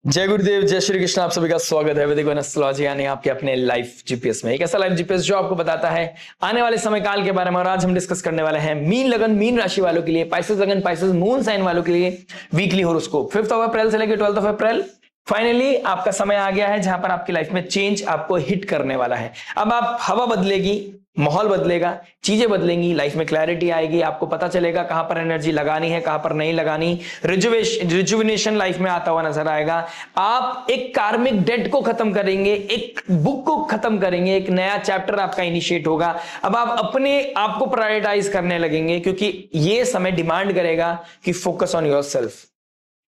जय गुरुदेव, जय श्री कृष्ण। आप सभी का स्वागत है वैदिक एस्ट्रोलॉजी यानी आपके अपने लाइफ जीपीएस में। एक ऐसा लाइफ जीपीएस जो आपको बताता है आने वाले समय काल के बारे में। और आज हम डिस्कस करने वाले हैं मीन लगन मीन राशि वालों के लिए, पाइसेस लगन पाइसेस मून साइन वालों के लिए वीकली होरोस्कोप 5 अप्रैल से लेकर 12 अप्रैल। फाइनली आपका समय आ गया है जहां पर आपकी लाइफ में चेंज आपको हिट करने वाला है। अब आप हवा बदलेगी, माहौल बदलेगा, चीजें बदलेंगी, लाइफ में क्लैरिटी आएगी, आपको पता चलेगा कहां पर एनर्जी लगानी है, कहां पर नहीं लगानी। रिजुविनेशन लाइफ में आता हुआ नजर आएगा। आप एक कार्मिक डेट को खत्म करेंगे, एक बुक को खत्म करेंगे, एक नया चैप्टर आपका इनिशिएट होगा। अब आप अपने आप को प्रायोरिटाइज करने लगेंगे क्योंकि यह समय डिमांड करेगा कि फोकस ऑन योरसेल्फ।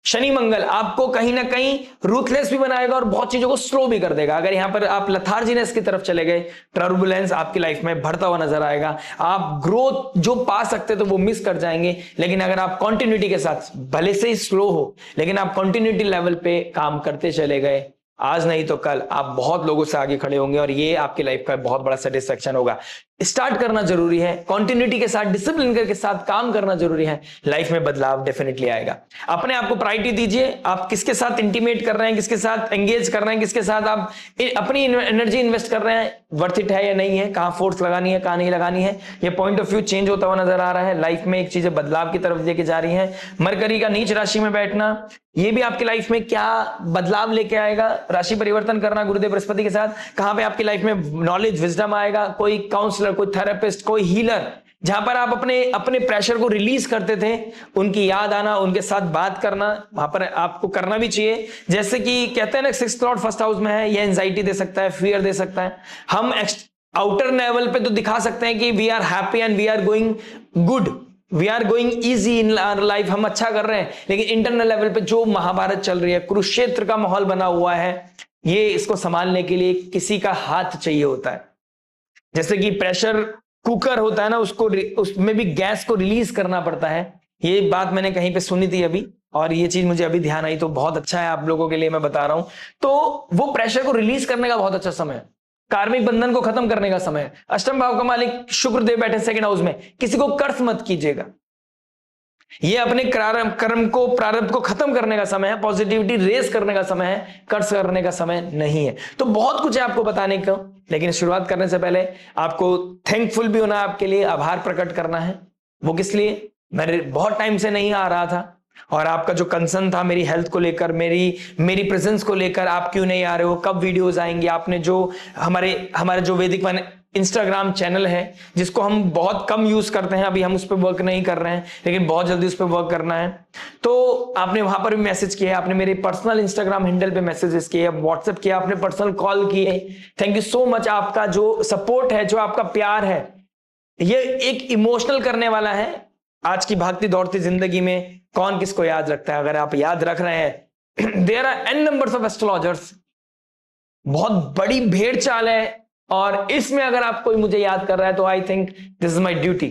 शनि मंगल आपको कहीं ना कहीं रूथलेस भी बनाएगा और बहुत चीजों को स्लो भी कर देगा। अगर यहां पर आप लथार्जीनेस की तरफ चले गए, टर्बुलेंस आपकी लाइफ में बढ़ता हुआ नजर आएगा। आप ग्रोथ जो पा सकते तो वो मिस कर जाएंगे। लेकिन अगर आप कंटिन्यूटी के साथ, भले से ही स्लो हो लेकिन आप कंटिन्यूटी लेवल पे काम करते चले गए, आज नहीं तो कल आप बहुत लोगों से आगे खड़े होंगे और ये आपकी लाइफ का बहुत बड़ा सेटिस्फेक्शन होगा। स्टार्ट करना जरूरी है, कंटिन्यूटी के साथ, डिसिप्लिन के साथ काम करना जरूरी है। लाइफ में बदलाव डेफिनेटली आएगा। अपने आप को प्रायोरिटी दीजिए। आप किसके साथ इंटीमेट कर रहे हैं, किसके साथ एंगेज कर रहे हैं, किसके साथ आप अपनी एनर्जी इन्वेस्ट कर रहे हैं, वर्थ इट है या नहीं है, कहां फोर्स लगानी है, कहां नहीं लगानी है। ये पॉइंट ऑफ व्यू चेंज होता हुआ नजर आ रहा है। लाइफ में एक चीजें बदलाव की तरफ लेके जा रही है। मरकरी का नीच राशि में बैठना, ये भी आपकी लाइफ में क्या बदलाव लेके आएगा। राशि परिवर्तन करना गुरुदेव बृहस्पति के साथ, कहां पे आपकी लाइफ में नॉलेज विजडम आएगा। कोई काउंसलर, कोई थेरेपिस्ट, कोई हीलर, जहां पर आप अपने प्रेशर को रिलीज करते थे, उनकी याद आना, उनके साथ बात करना, वहां पर आपको करना भी चाहिए। जैसे कि कहते हैं ना, 6th लॉर्ड फर्स्ट हाउस में है, ये एंजाइटी दे सकता है, फियर दे सकता है। हम आउटर लेवल पे तो दिखा सकते हैं कि we are happy and we are going good, we are going easy in our life, हम अच्छा कर रहे हैं। लेकिन इंटरनल लेवल पे जो महाभारत चल रही है, कुरुक्षेत्र का माहौल बना हुआ है, ये इसको संभालने के लिए किसी का हाथ चाहिए होता है। जैसे कि प्रेशर कुकर होता है ना, उसमें भी गैस को रिलीज करना पड़ता है। ये बात मैंने कहीं पे सुनी थी अभी, और ये चीज मुझे अभी ध्यान आई, तो बहुत अच्छा है आप लोगों के लिए मैं बता रहा हूं। तो वो प्रेशर को रिलीज करने का बहुत अच्छा समय है, कार्मिक बंधन को खत्म करने का समय है। अष्टम भाव का मालिक शुक्र देव बैठे 2nd हाउस में, किसी को कर्ज मत कीजिएगा। ये अपने कर्म को, प्रारब्ध को खत्म करने का समय है, पॉजिटिविटी रेस करने का समय है, कर्ज करने का समय नहीं है। तो बहुत कुछ है आपको बताने को, लेकिन शुरुआत करने से पहले आपको थैंकफुल भी होना है, आपके लिए आभार प्रकट करना है। वो किस लिए, मैं बहुत टाइम से नहीं आ रहा था और आपका जो कंसर्न था मेरी हेल्थ को लेकर, मेरी प्रेजेंस को लेकर, आप क्यों नहीं आ रहे हो, कब वीडियोस आएंगे। आपने जो हमारे जो वैदिक वन इंस्टाग्राम चैनल है, जिसको हम बहुत कम यूज करते हैं, अभी हम उस पर वर्क नहीं कर रहे हैं, लेकिन बहुत जल्दी उस पर वर्क करना है। तो आपने वहां पर भी मैसेज किया, आपने मेरे पर्सनल इंस्टाग्राम हैंडल पे मैसेजेस किए, व्हाट्सएप किया, आपने पर्सनल कॉल किए। Thank you so much. आपका जो सपोर्ट है, जो आपका प्यार है, ये एक इमोशनल करने वाला है। आज की भागती दौड़ती जिंदगी में कौन किसको याद रखता है। अगर आप याद रख रहे हैं, there are n numbers of astrologers, बहुत बड़ी भेड़ चाल है, और इसमें अगर आप कोई मुझे याद कर रहा है तो I think this is my duty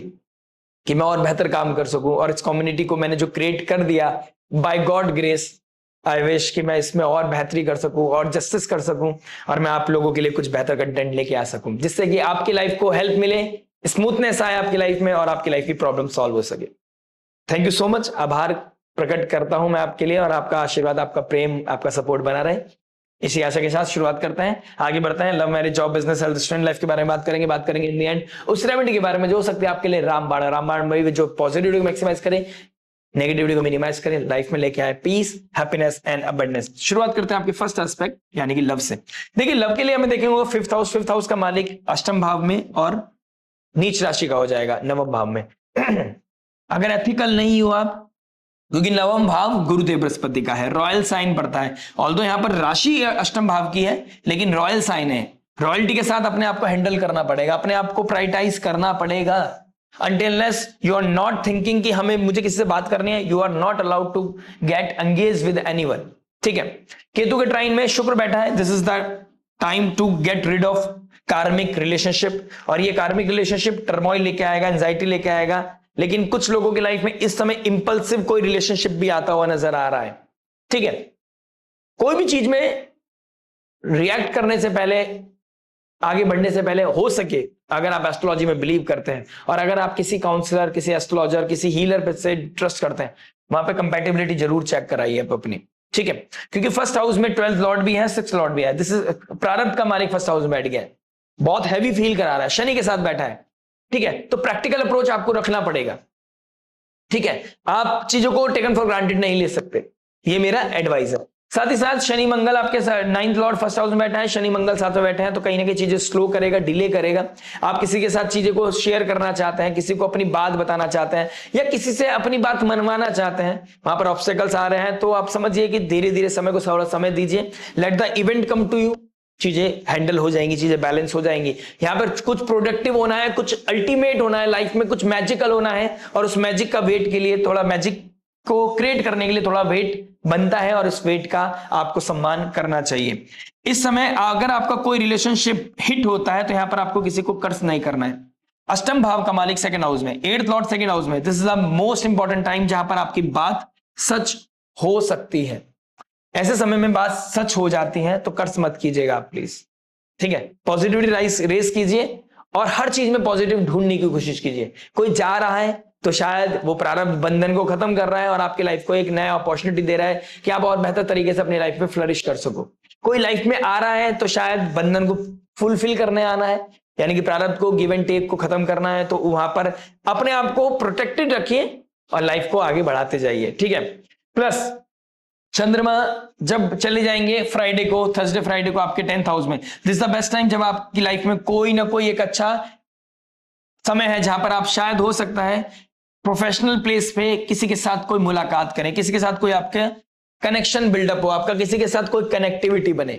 कि मैं और बेहतर काम कर सकूं। और इस कम्युनिटी को मैंने जो क्रिएट कर दिया by God grace, I wish कि मैं इसमें और बेहतरी कर सकूं और जस्टिस कर सकूं, और मैं आप लोगों के लिए कुछ बेहतर कंटेंट लेके आ सकूं, जिससे कि आपकी लाइफ को हेल्प मिले, स्मूथनेस आए आपकी लाइफ में और आपकी लाइफ की प्रॉब्लम सॉल्व हो सके। Thank you so much. आभार प्रकट करता हूं मैं आपके लिए, और आपका आशीर्वाद, आपका प्रेम, आपका सपोर्ट बना रहे। इसी आशा के साथ शुरुआत करते हैं, आगे बढ़ते हैं। Love marriage, job, business, health, student life के बारे में बात करेंगे इन द एंड उस रेमेडी के बारे में जो हो सकती है आपके लिए रामबाण में, जो पॉजिटिविटी को मैक्सिमाइज करे, नेगेटिविटी को मिनिमाइज करें, लाइफ में लेके आए पीस, हैप्पीनेस एंड अबंडेंस। शुरुआत करते हैं आपके फर्स्ट एस्पेक्ट यानी कि लव से। देखिए, लव के लिए हमें देखेंगे 5th हाउस का मालिक अष्टम भाव में और नीच राशि का हो जाएगा 9वें भाव में। अगर एथिकल नहीं हो आप, क्योंकि 9वां भाव गुरुदेव बृहस्पति का है, रॉयल साइन पड़ता है। ऑल्दो यहां पर राशि अष्टम भाव की है, लेकिन रॉयल साइन है। रॉयल्टी के साथ अपने आप को हैंडल करना पड़ेगा, अपने आप को प्रायोरिटाइज करना पड़ेगा। Until you are not thinking कि मुझे किसी से बात करनी है, you are not allowed to get engage with anyone. ठीक है, केतु के ट्राइन में शुक्र बैठा है। This is the time to get rid of karmic relationship, और ये कार्मिक रिलेशनशिप टर्मोइल लेके आएगा, एंजाइटी लेके आएगा। लेकिन कुछ लोगों की लाइफ में इस समय इंपल्सिव कोई रिलेशनशिप भी आता हुआ नजर आ रहा है। ठीक है, कोई भी चीज में रिएक्ट करने से पहले, आगे बढ़ने से पहले, हो सके, अगर आप एस्ट्रोलॉजी में बिलीव करते हैं और अगर आप किसी काउंसलर, किसी एस्ट्रोलॉजर, किसी हीलर पे से ट्रस्ट करते हैं, वहां पे कंपैटिबिलिटी जरूर चेक कराइए आप अपनी। ठीक है, क्योंकि फर्स्ट हाउस में 12th लॉर्ड भी है, 6th लॉर्ड भी है। दिस इज प्रारब्ध का मालिक फर्स्ट हाउस में बैठ गया है, बहुत हैवी फील करा रहा है, शनि के साथ बैठा है। ठीक है, तो प्रैक्टिकल अप्रोच आपको रखना पड़ेगा। ठीक है, आप चीजों को टेकन फॉर ग्रांटेड नहीं ले सकते, ये मेरा एडवाइस है। साथ ही साथ शनि मंगल आपके 9th लॉर्ड फर्स्ट हाउस में बैठा है, शनि मंगल साथ में बैठे हैं, तो कहीं ना कहीं चीजें स्लो करेगा, डिले करेगा। आप किसी के साथ चीजें को शेयर करना चाहते हैं, किसी को अपनी बात बताना चाहते हैं, या किसी से अपनी बात मनवाना चाहते हैं, वहां पर ऑब्स्टेकल्स आ रहे हैं, तो आप समझिए कि धीरे धीरे समय को थोड़ा समय दीजिए। Let the event come to you, चीजें हैंडल हो जाएंगी, चीजें बैलेंस हो जाएंगी। यहां पर कुछ प्रोडक्टिव होना है, कुछ अल्टीमेट होना है लाइफ में, कुछ मैजिकल होना है, और उस मैजिक का वेट के लिए, थोड़ा मैजिक को क्रिएट करने के लिए थोड़ा वेट बनता है, और इस वेट का आपको सम्मान करना चाहिए। इस समय अगर आपका कोई रिलेशनशिप हिट होता है तो यहां पर आपको किसी को कर्ज नहीं करना है। अष्टम भाव का मालिक सेकंड हाउस में, 8th लॉर्ड सेकंड हाउस में, this is the most important time जहां पर आपकी बात सच हो सकती है। ऐसे समय में बात सच हो जाती है तो कर्ज मत कीजिएगा आप प्लीज। ठीक है, पॉजिटिविटी रेस कीजिए, और हर चीज में पॉजिटिव ढूंढने की कोशिश कीजिए। कोई जा रहा है तो शायद वो प्रारब्ध बंधन को खत्म कर रहा है और आपकी लाइफ को एक नया अपॉर्चुनिटी दे रहा है कि आप और बेहतर तरीके से अपनी लाइफ में फ्लरिश कर सको। कोई लाइफ में आ रहा है तो शायद बंधन को फुलफिल करने आना है, यानी कि प्रारब्ध को गिव एंड टेक को खत्म करना है, तो वहां पर अपने आप को प्रोटेक्टेड रखिए और लाइफ को आगे बढ़ाते जाइए। ठीक है, प्लस चंद्रमा जब चले जाएंगे फ्राइडे को, थर्सडे फ्राइडे को आपके 10th हाउस में, this is the best time जब आपकी लाइफ में कोई ना कोई एक अच्छा समय है जहां पर आप शायद हो सकता है प्रोफेशनल प्लेस पे किसी के साथ कोई मुलाकात करें, किसी के साथ कोई आपके कनेक्शन बिल्डअप हो, आपका किसी के साथ कोई कनेक्टिविटी बने।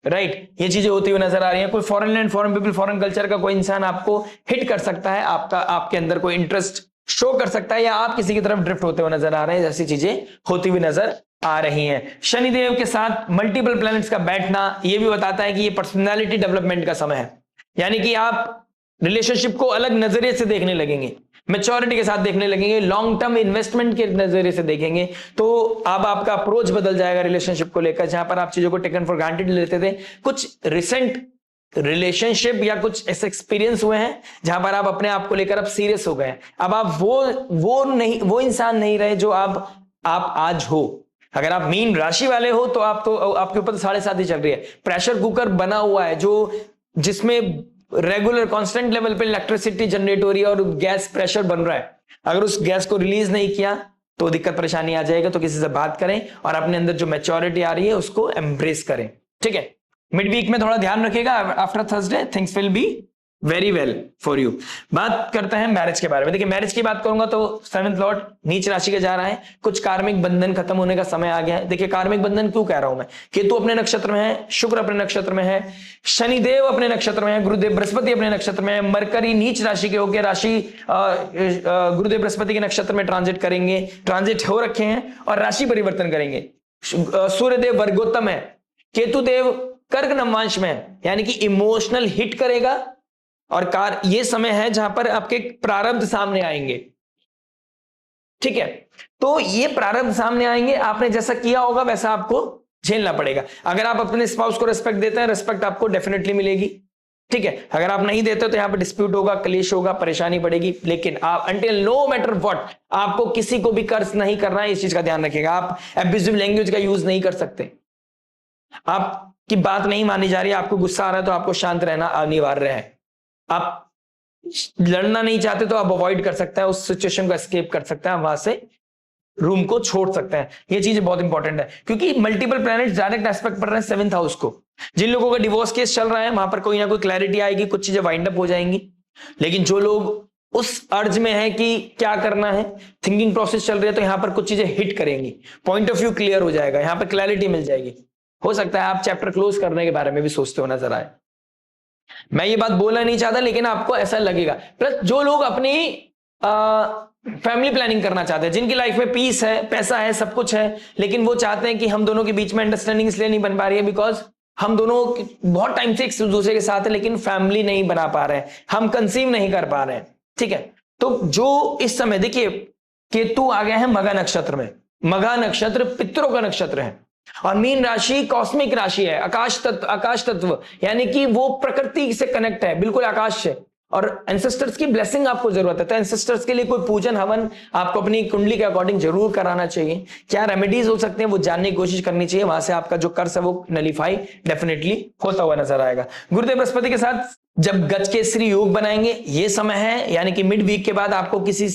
राइट, ये चीजें होती हुई नजर आ रही हैं। कोई foreign land, foreign people, foreign culture का कोई इंसान आपको हिट कर सकता है, आपके अंदर कोई इंटरेस्ट शो कर सकता है, या आप किसी की तरफ ड्रिफ्ट होते हुए नजर आ रहे हैं, जैसी चीजें होती हुई नजर आ रही हैं। शनिदेव के साथ मल्टीपल प्लैनेट्स का बैठना यह भी बताता है कि यह पर्सनालिटी डेवलपमेंट का समय है, यानी कि आप रिलेशनशिप को अलग नजरिए से देखने लगेंगे, मैच्योरिटी के साथ देखने लगेंगे, लॉन्ग टर्म इन्वेस्टमेंट के नजरिए से देखेंगे। तो अब आपका अप्रोच बदल जाएगा रिलेशनशिप को लेकर। जहां पर आप चीजों को टेकन फॉर ग्रांटेड लेते थे, कुछ रिसेंट रिलेशनशिप या कुछ ऐसे एक्सपीरियंस हुए हैं जहां पर आप अपने आप को लेकर अब सीरियस हो गए। अब आप वो इंसान नहीं रहे जो आप आज हो। अगर आप मीन राशि वाले हो तो आपके ऊपर तो 7.5 ही चल रही है, प्रेशर कुकर बना हुआ है जिसमें रेगुलर कांस्टेंट लेवल पे इलेक्ट्रिसिटी जनरेट हो रही है और गैस प्रेशर बन रहा है। अगर उस गैस को रिलीज नहीं किया तो दिक्कत परेशानी आ जाएगा। तो किसी से बात करें और अपने अंदर जो मैच्योरिटी आ रही है उसको एम्ब्रेस करें। ठीक है, मिड वीक में थोड़ा ध्यान रखिएगा, after Thursday things will be very well for you. बात करते हैं मैरिज के बारे में। देखिए, मैरिज की बात करूंगा तो 7th लॉर्ड नीच राशि के जा रहा है, कुछ कार्मिक बंधन खत्म होने का समय आ गया है। देखिए, कार्मिक बंधन क्यों कह रहा हूं मैं, केतु अपने नक्षत्र में है, शुक्र अपने नक्षत्र में है, शनिदेव अपने नक्षत्र में है, गुरुदेव बृहस्पति अपने नक्षत्र में है, मरकरी नीच राशि के होकर राशि गुरुदेव बृहस्पति के नक्षत्र में ट्रांजिट हो रखे हैं और राशि परिवर्तन करेंगे। सूर्यदेव वर्गोत्तम है, केतुदेव कर्क नवांश में है, यानी कि इमोशनल हिट करेगा। और ये समय है जहां पर आपके प्रारब्ध सामने आएंगे। ठीक है, तो ये प्रारब्ध सामने आएंगे, आपने जैसा किया होगा वैसा आपको झेलना पड़ेगा। अगर आप अपने स्पाउस को रिस्पेक्ट देते हैं, रिस्पेक्ट आपको डेफिनेटली मिलेगी। ठीक है, अगर आप नहीं देते तो यहां पर डिस्प्यूट होगा, क्लेश होगा, परेशानी पड़ेगी। लेकिन आप अंटिल नो मैटर व्हाट आपको किसी को भी कर्ज नहीं करना है, इस चीज का ध्यान रखिएगा। आप एब्यूजिव लैंग्वेज का यूज नहीं कर सकते। आपकी बात नहीं मानी जा रही है, आपको गुस्सा आ रहा है तो आपको शांत रहना अनिवार्य है। आप लड़ना नहीं चाहते तो आप अवॉइड कर सकते हैं, उस सिचुएशन को एस्केप कर सकते हैं, वहां से रूम को छोड़ सकते हैं। ये चीजें बहुत इंपॉर्टेंट है क्योंकि मल्टीपल प्लैनेट्स डायरेक्ट एस्पेक्ट पड़ रहे हैं 7th हाउस को। जिन लोगों का डिवोर्स केस चल रहा है वहां पर कोई ना कोई क्लैरिटी आएगी, कुछ चीजें वाइंड अप हो जाएंगी। लेकिन जो लोग उस अर्ज में है कि क्या करना है, थिंकिंग प्रोसेस चल रही है, तो यहां पर कुछ चीजें हिट करेंगी, पॉइंट ऑफ व्यू क्लियर हो जाएगा, यहां पर क्लैरिटी मिल जाएगी। हो सकता है आप चैप्टर क्लोज करने के बारे में भी सोचते हो नजर आए। मैं ये बात बोलना नहीं चाहता लेकिन आपको ऐसा लगेगा। प्लस जो लोग अपनी फैमिली प्लानिंग करना चाहते हैं, जिनकी लाइफ में पीस है, पैसा है, सब कुछ है, लेकिन वो चाहते हैं कि हम दोनों के बीच में अंडरस्टैंडिंग इसलिए नहीं बन पा रही है बिकॉज हम दोनों बहुत टाइम से एक दूसरे के साथ है लेकिन फैमिली नहीं बना पा रहे हैं, हम कंसीव नहीं कर पा रहे हैं। ठीक है, तो जो इस समय देखिए केतु आ गया है मघा नक्षत्र में। मघा नक्षत्र पितरों का नक्षत्र है और मीन राशि कॉस्मिक राशि है, आकाश तत्व, यानी कि वो प्रकृति से कनेक्ट है, बिल्कुल आकाश से। और एंसेस्टर्स की ब्लेसिंग आपको जरूरत है, तो एंसेस्टर्स के लिए कोई पूजन हवन आपको अपनी कुंडली के अकॉर्डिंग जरूर कराना चाहिए। क्या रेमेडीज हो सकते हैं वो जानने की कोशिश करनी चाहिए, वहां से आपका जो कर्ज है वो नलीफाई डेफिनेटली होता हुआ नजर आएगा। गुरुदेव बृहस्पति के साथ जब गजकेसरी योग बनाएंगे, ये समय है यानी कि मिड वीक के बाद आपको किसी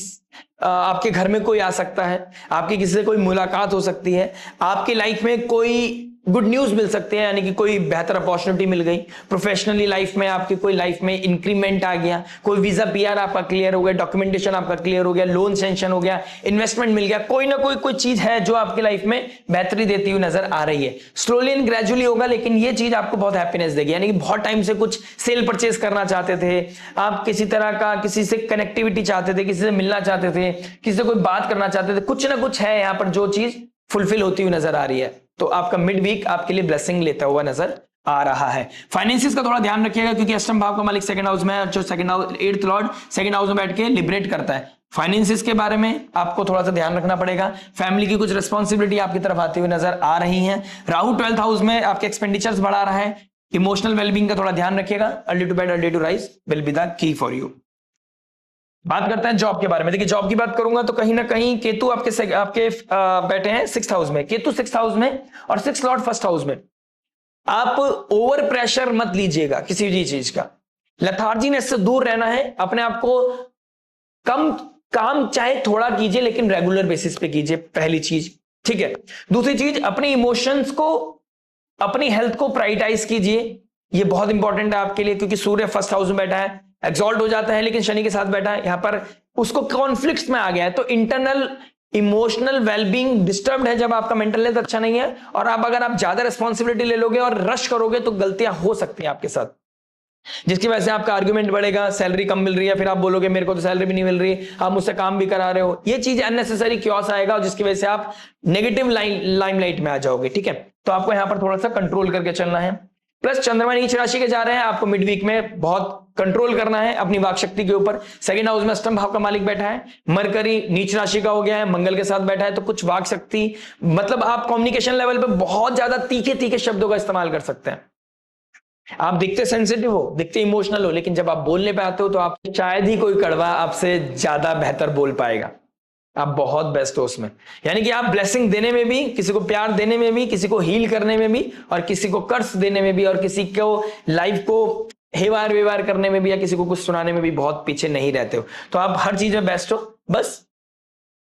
आपके घर में कोई आ सकता है, आपकी किसी से कोई मुलाकात हो सकती है, आपकी लाइफ में कोई गुड न्यूज मिल सकती है, यानी कि कोई बेहतर अपॉर्चुनिटी मिल गई, प्रोफेशनली लाइफ में आपकी कोई लाइफ में इंक्रीमेंट आ गया, कोई वीजा पीआर आपका क्लियर हो गया, डॉक्यूमेंटेशन आपका क्लियर हो गया, लोन सेंक्शन हो गया, इन्वेस्टमेंट मिल गया, कोई ना कोई चीज है जो आपकी लाइफ में बेहतरी देती हुई नजर आ रही है। स्लोली एंड ग्रेजुअली होगा, लेकिन ये चीज आपको बहुत हैप्पीनेस देगी। यानी कि बहुत टाइम से कुछ सेल परचेज करना चाहते थे आप, किसी तरह का किसी से कनेक्टिविटी चाहते थे, किसी से मिलना चाहते थे, किसी से कोई बात करना चाहते थे, कुछ ना कुछ है यहाँ पर जो चीज फुलफिल होती हुई नजर आ रही है। तो आपका मिड वीक आपके लिए ब्लेसिंग लेता हुआ नजर आ रहा है। फाइनेंसिस का थोड़ा ध्यान रखिएगा, क्योंकि अष्टम भाव का मालिक सेकंड हाउस में है, जो second house 8th Lord second house में बैठ के लिबरेट करता है। फाइनेंसिस के बारे में आपको थोड़ा सा ध्यान रखना पड़ेगा। फैमिली की कुछ रिस्पॉन्सिबिलिटी आपकी तरफ आती हुई नजर आ रही है। राहु 12th हाउस में आपके एक्सपेंडिचर्स बढ़ा रहा है। इमोशनल वेलबींग का थोड़ा ध्यान रखिएगा। Early to bed early to rise will be the key for you. बात करते हैं जॉब के बारे में। देखिए जॉब की बात करूंगा तो कहीं ना कहीं केतु आपके बैठे हैं 6th हाउस में, केतु 6th हाउस में और 6th लॉर्ड 1st हाउस में। आप ओवर प्रेशर मत लीजिएगा किसी भी चीज का, लेथार्जीनेस से दूर रहना है। अपने आप को कम काम चाहे थोड़ा कीजिए, लेकिन रेगुलर बेसिस पे कीजिए, पहली चीज, ठीक है। दूसरी चीज, अपने इमोशंस को, अपनी हेल्थ को प्रायोरिटाइज कीजिए, ये बहुत इंपॉर्टेंट है आपके लिए, क्योंकि सूर्य 1st हाउस में बैठा है, एक्सॉल्ट हो जाता है, लेकिन शनि के साथ बैठा है, यहां पर उसको कॉन्फ्लिक्ट्स में आ गया है, तो इंटरनल इमोशनल वेलबींग डिस्टर्ब्ड है जब आपका मेंटल हेल्थ अच्छा नहीं है। और अगर आप ज्यादा रिस्पॉन्सिबिलिटी ले लोगे और रश करोगे तो गलतियां हो सकती हैं आपके साथ, जिसकी वजह से आपका आर्गुमेंट बढ़ेगा, सैलरी कम मिल रही है, फिर आप बोलोगे मेरे को तो सैलरी भी नहीं मिल रही, आप मुझसे काम भी करा रहे हो। ये चीज अननेसेसरी क्योस आएगा, और जिसकी वजह से आप नेगेटिव लाइमलाइट में आ जाओगे, ठीक है। तो आपको यहां पर थोड़ा सा कंट्रोल करके चलना है। प्लस चंद्रमा नीच राशि के जा रहे हैं, आपको मिड वीक में बहुत कंट्रोल करना है अपनी वाक शक्ति के ऊपर। सेकंड हाउस में अष्टम भाव का मालिक बैठा है, मरकरी नीच राशि का हो गया है, मंगल के साथ बैठा है, तो कुछ वाक शक्ति, मतलब आप कम्युनिकेशन लेवल पे बहुत ज्यादा तीखे तीखे शब्दों का इस्तेमाल कर सकते हैं। आप दिखते सेंसिटिव हो, दिखते इमोशनल हो, लेकिन जब आप बोलने पे आते हो तो आप शायद ही कोई कड़वा आपसे ज्यादा बेहतर बोल पाएगा। आप बहुत बेस्ट हो उसमें, यानी कि आप ब्लेसिंग देने में भी, किसी को प्यार देने में भी, किसी को हील करने में भी, और किसी को कर्ज देने में भी, और किसी को लाइफ को हेवार व्यवहार करने में भी, या किसी को कुछ सुनाने में भी बहुत पीछे नहीं रहते हो। तो आप हर चीज में बेस्ट हो, बस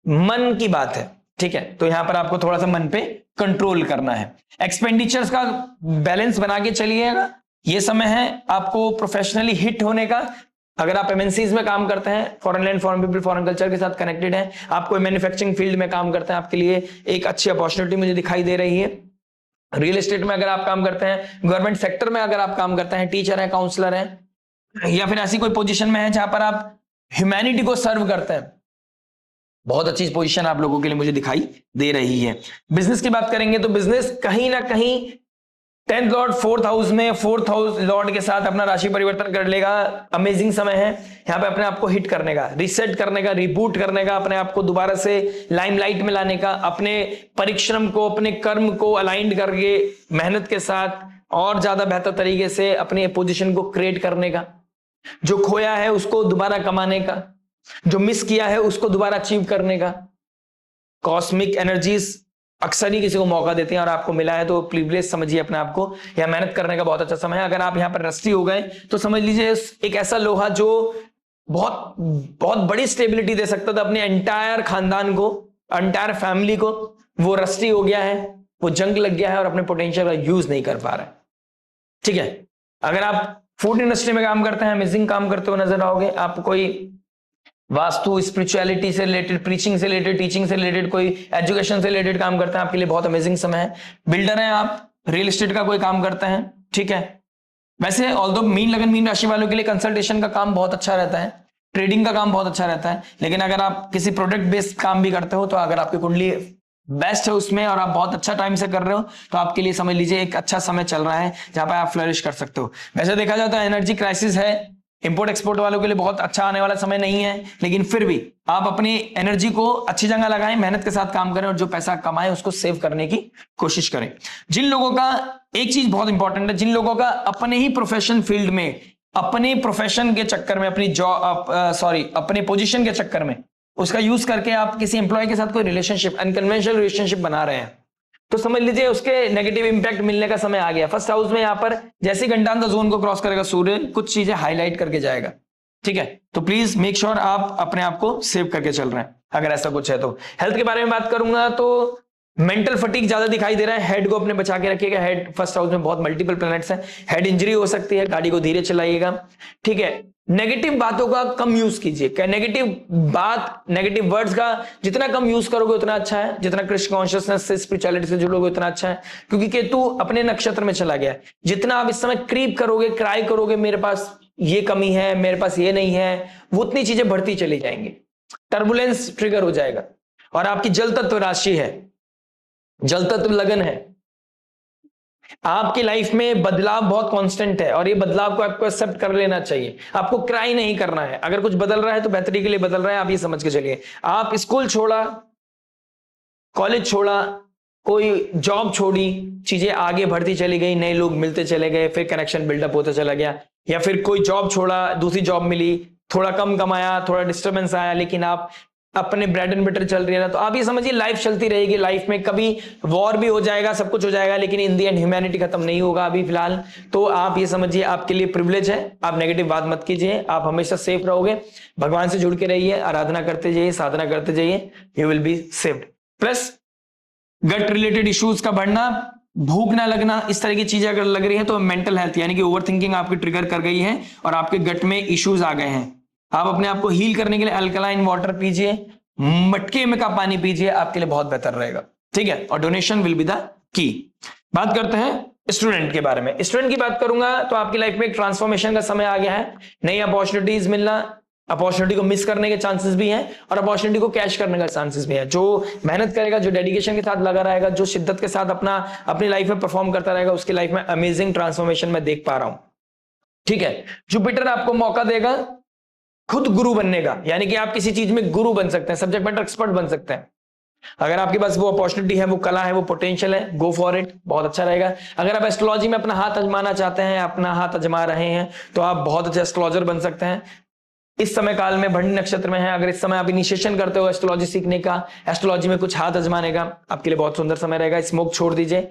मन की बात है, ठीक है। तो यहां पर आपको थोड़ा सा मन पे कंट्रोल करना है। एक्सपेंडिचर्स का बैलेंस बना के चलिएगा। ये समय है आपको प्रोफेशनली हिट होने का। अगर आप एमएनसीज में काम करते हैं, foreign land, foreign people, foreign culture के साथ कनेक्टेड हैं, आप कोई मैन्युफैक्चरिंग फील्ड में काम करते हैं, आपके लिए एक अच्छी अपॉर्चुनिटी मुझे दिखाई दे रही है। रियल एस्टेट में अगर आप काम करते हैं, गवर्नमेंट सेक्टर में अगर आप काम करते हैं, टीचर है, काउंसलर है, या फिर ऐसी कोई पोजीशन में है जहां पर आप ह्यूमैनिटी को सर्व करते हैं, बहुत अच्छी पोजीशन आप लोगों के लिए मुझे दिखाई दे रही है। बिजनेस की बात करेंगे तो बिजनेस कहीं ना कहीं 10th लॉर्ड 4th हाउस में, 4th हाउस लॉर्ड के साथ अपना राशि परिवर्तन कर लेगा। अमेजिंग समय है यहाँ पे अपने आप को हिट करने का, रिसेट करने का, रिबूट करने का, अपने आप को दोबारा से लाइमलाइट में लाने का, अपने परिश्रम को, अपने कर्म को अलाइंड करके मेहनत के साथ और ज्यादा बेहतर तरीके से अपने पोजीशन को क्रिएट करने का, जो खोया है उसको दोबारा कमाने का, जो मिस किया है उसको दोबारा अचीव करने का। कॉस्मिक एनर्जीज अक्सर ही किसी को मौका देते हैं, और आपको मिला है तो प्रिविलेज समझिए अपने आप को। यह मेहनत करने का बहुत अच्छा समय है। अगर आप यहाँ पर रस्टी हो गए तो समझ लीजिए एक ऐसा लोहा जो बहुत बहुत बड़ी स्टेबिलिटी दे सकता था अपने एंटायर खानदान को, एंटायर फैमिली को, वो रस्टी हो गया है, वो जंग लग गया है और अपने पोटेंशियल का यूज नहीं कर पा रहा है, ठीक है। अगर आप फूड इंडस्ट्री में काम करते हैं, अमेजिंग काम करते हुए नजर आओगे। आप कोई वास्तु, स्पिरिचुअलिटी से रिलेटेड, प्रीचिंग से रिलेटेड, टीचिंग से रिलेटेड, कोई एजुकेशन से रिलेटेड काम करते हैं, आपके लिए बहुत अमेजिंग समय है। बिल्डर हैं आप, रियल एस्टेट का कोई काम करते हैं, ठीक है। वैसे ऑल्दो मीन लगन मीन राशि वालों के लिए कंसल्टेशन का काम बहुत अच्छा रहता है, ट्रेडिंग का काम बहुत अच्छा रहता है, लेकिन अगर आप किसी प्रोडक्ट बेस्ड काम भी करते हो तो अगर आपकी कुंडली बेस्ट है उसमें और आप बहुत अच्छा टाइम से कर रहे हो तो आपके लिए समझ लीजिए एक अच्छा समय चल रहा है जहां पर आप फ्लरिश कर सकते हो। वैसे देखा जाए तो एनर्जी क्राइसिस है, इंपोर्ट एक्सपोर्ट वालों के लिए बहुत अच्छा आने वाला समय नहीं है, लेकिन फिर भी आप अपनी एनर्जी को अच्छी जगह लगाएं, मेहनत के साथ काम करें और जो पैसा कमाएं उसको सेव करने की कोशिश करें। जिन लोगों का, एक चीज बहुत इंपॉर्टेंट है, जिन लोगों का अपने ही प्रोफेशन फील्ड में अपने प्रोफेशन के चक्कर में, अपनी जॉब अपने पोजीशन के चक्कर में उसका यूज करके आप किसी एम्प्लॉय के साथ कोई रिलेशनशिप, अनकन्वेंशनल रिलेशनशिप बना रहे हैं, तो समझ लीजिए उसके नेगेटिव इंपैक्ट मिलने का समय आ गया। फर्स्ट हाउस में यहां पर जैसे गंडांता जोन को क्रॉस करेगा सूर्य, कुछ चीजें हाईलाइट करके जाएगा। ठीक है, तो प्लीज मेक श्योर आप अपने आप को सेव करके चल रहे हैं अगर ऐसा कुछ है तो। हेल्थ के बारे में बात करूंगा तो मेंटल फटीग ज्यादा दिखाई दे रहा है। हेड को अपने बचा के रखिएगा। हेड फर्स्ट हाउस में बहुत मल्टीपल प्लैनेट्स हैं, हेड इंजरी हो सकती है, गाड़ी को धीरे चलाइएगा। ठीक है, नेगेटिव बातों का कम यूज कीजिए। नेगेटिव वर्ड्स का जितना कम यूज करोगे उतना अच्छा है, जितना कृष्ण कॉन्शियसनेस से, स्पिरिचुअलिटी से जुड़ोगे उतना अच्छा है, क्योंकि केतु अपने नक्षत्र में चला गया है। जितना आप इस समय क्रीप करोगे, क्राई करोगे, मेरे पास ये कमी है, मेरे पास ये नहीं है, वो उतनी चीजें बढ़ती चली जाएंगी, टर्बुलेंस ट्रिगर हो जाएगा। और आपकी जल तत्व राशि है, जल तत्व लगन है, आपकी लाइफ में बदलाव बहुत कांस्टेंट है और ये बदलाव को आपको एक्सेप्ट कर लेना चाहिए। आपको क्राई नहीं करना है। अगर कुछ बदल रहा है तो बेहतरी के लिए बदल रहा है, आप ये समझ के चलिए। आप स्कूल छोड़ा, कॉलेज छोड़ा, कोई जॉब छोड़ी, चीजें आगे बढ़ती चली गई, नए लोग मिलते चले गए, फिर कनेक्शन बिल्डअप होता चला गया, या फिर कोई जॉब छोड़ा, दूसरी जॉब मिली, थोड़ा कम कमाया, थोड़ा डिस्टर्बेंस आया, लेकिन आप अपने ब्रेड एंड बटर चल रही है ना, तो आप ये समझिए लाइफ चलती रहेगी। लाइफ में कभी वॉर भी हो जाएगा, सब कुछ हो जाएगा, लेकिन इन दी एंड ह्यूमैनिटी खत्म नहीं होगा अभी फिलहाल। तो आप ये समझिए आपके लिए प्रिविलेज है, आप नेगेटिव बात मत कीजिए, आप हमेशा सेफ रहोगे। भगवान से जुड़ के रहिए, आराधना करते जाइए, साधना करते जाइए, you will be saved. Plus gut related issues का बढ़ना, भूख ना लगना, इस तरह की चीजें अगर लग रही है तो मेंटल हेल्थ यानी कि ओवर थिंकिंग आपकी ट्रिगर कर गई है और आपके गट में इश्यूज आ गए हैं। आप अपने आप को हील करने के लिए अल्कलाइन वाटर पीजिए, मटके में का पानी पीजिए, आपके लिए बहुत बेहतर रहेगा। ठीक है, और डोनेशन विल बी द की। बात करते हैं स्टूडेंट के बारे में। स्टूडेंट की बात करूंगा तो आपकी लाइफ में एक ट्रांसफॉर्मेशन का समय आ गया है। नई अपॉर्चुनिटीज मिलना, अपॉर्चुनिटी को मिस करने के चांसेस भी हैं और अपॉर्चुनिटी को कैश करने का चांसेस भी है। जो मेहनत करेगा, जो डेडिकेशन के साथ लगा रहेगा, जो शिद्दत के साथ अपनी लाइफ में परफॉर्म करता रहेगा, उसकी लाइफ में अमेजिंग ट्रांसफॉर्मेशन मैं देख पा रहा हूं। ठीक है, जुपिटर आपको मौका देगा खुद गुरु बनने का, यानी कि आप किसी चीज में गुरु बन सकते हैं, सब्जेक्ट मैटर एक्सपर्ट बन सकते हैं। अगर आपके पास वो अपॉर्चुनिटी है, वो कला है, वो पोटेंशियल है, गो फॉर इट, बहुत अच्छा रहेगा। अगर आप एस्ट्रोलॉजी में अपना हाथ आजमाना चाहते हैं, अपना हाथ आजमा रहे हैं, तो आप बहुत अच्छे एस्ट्रोलॉजर बन सकते हैं। इस समय काल में भरणी नक्षत्र में है, अगर इस समय आप इनिशिएशन करते हो एस्ट्रोलॉजी सीखने का, एस्ट्रोलॉजी में कुछ हाथ आजमाने का, आपके लिए बहुत सुंदर समय रहेगा। स्मोक छोड़ दीजिए,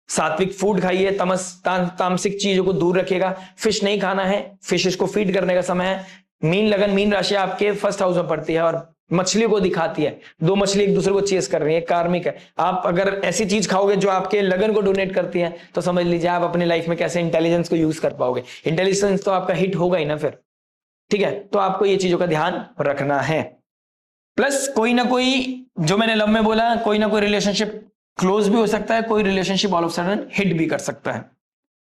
सात्विक फूड खाइए, तामसिक चीजों को दूर रखिएगा। फिश नहीं खाना है, फिश को फीड करने का समय है। मीन लगन, मीन राशि आपके फर्स्ट हाउस में पड़ती है और मछली को दिखाती है, दो मछली एक दूसरे को चेस कर रही है, कार्मिक है। आप अगर ऐसी चीज खाओगे जो आपके लगन को डोनेट करती है, तो समझ लीजिए आप अपनी लाइफ में कैसे इंटेलिजेंस को यूज कर पाओगे। इंटेलिजेंस तो आपका हिट होगा ही ना फिर। ठीक है, तो आपको ये चीजों का ध्यान रखना है। प्लस कोई ना कोई, जो मैंने लव में बोला, कोई ना कोई रिलेशनशिप क्लोज भी हो सकता है, कोई relationship all of sudden hit भी कर सकता है।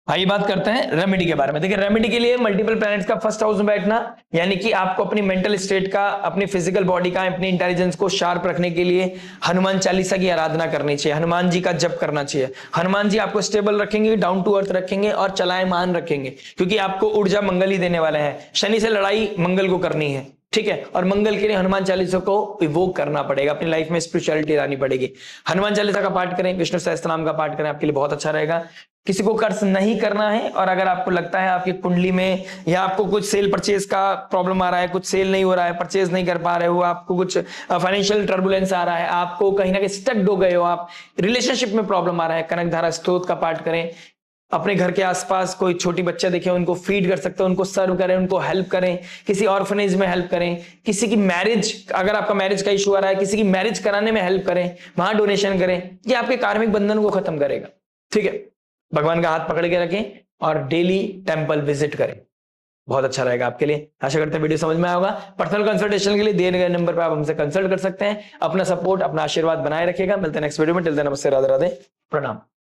आइए बात करते हैं रेमेडी के बारे में। देखिए, रेमेडी के लिए मल्टीपल प्लैनेट्स का फर्स्ट हाउस में बैठना, यानी कि आपको अपनी मेंटल स्टेट का, अपनी फिजिकल बॉडी का, अपनी इंटेलिजेंस को शार्प रखने के लिए हनुमान चालीसा की आराधना करनी चाहिए, हनुमान जी का जप करना चाहिए। हनुमान जी आपको स्टेबल रखेंगे, डाउन टू अर्थ रखेंगे और चलायमान रखेंगे, क्योंकि आपको ऊर्जा मंगल ही देने वाले हैं। शनि से लड़ाई मंगल को करनी है। ठीक है, और मंगल के लिए हनुमान चालीसा को इवोक करना पड़ेगा, अपनी लाइफ में स्पिरिचुअलिटी लानी पड़ेगी। हनुमान चालीसा का पाठ करें, विष्णु सहस्त्रनाम का पाठ करें, आपके लिए बहुत अच्छा रहेगा। किसी को कर्ज नहीं करना है, और अगर आपको लगता है आपकी कुंडली में या आपको कुछ सेल परचेज का प्रॉब्लम आ रहा है, कुछ सेल नहीं हो रहा है, परचेज नहीं कर पा रहे हो, आपको कुछ फाइनेंशियल टर्बुलेंस आ रहा है, आपको कहीं ना कहीं स्टक हो गए हो, आप रिलेशनशिप में प्रॉब्लम आ रहा है, कनकधारा स्तोत्र का पाठ करें। अपने घर के आसपास कोई छोटी बच्चा देखे, उनको फीड कर सकते हैं, उनको सर्व करें, उनको हेल्प करें, किसी ऑर्फनेज में हेल्प करें, किसी की मैरिज, अगर आपका मैरिज का इशू आ रहा है, किसी की मैरिज कराने में हेल्प करें, वहां डोनेशन करें। ये आपके कार्मिक बंधन को खत्म करेगा। ठीक है, भगवान का हाथ पकड़ के रखें और डेली टेंपल विजिट करें, बहुत अच्छा रहेगा आपके लिए। आशा करते हैं वीडियो समझ में आया होगा। पर्सनल कंसल्टेशन के लिए दिए गए नंबर पर आप हमसे कंसल्ट कर सकते हैं। अपना सपोर्ट, अपना आशीर्वाद बनाए रखिएगा। मिलते हैं नेक्स्ट वीडियो में। टिल देन नमस्ते, राधे राधे, प्रणाम।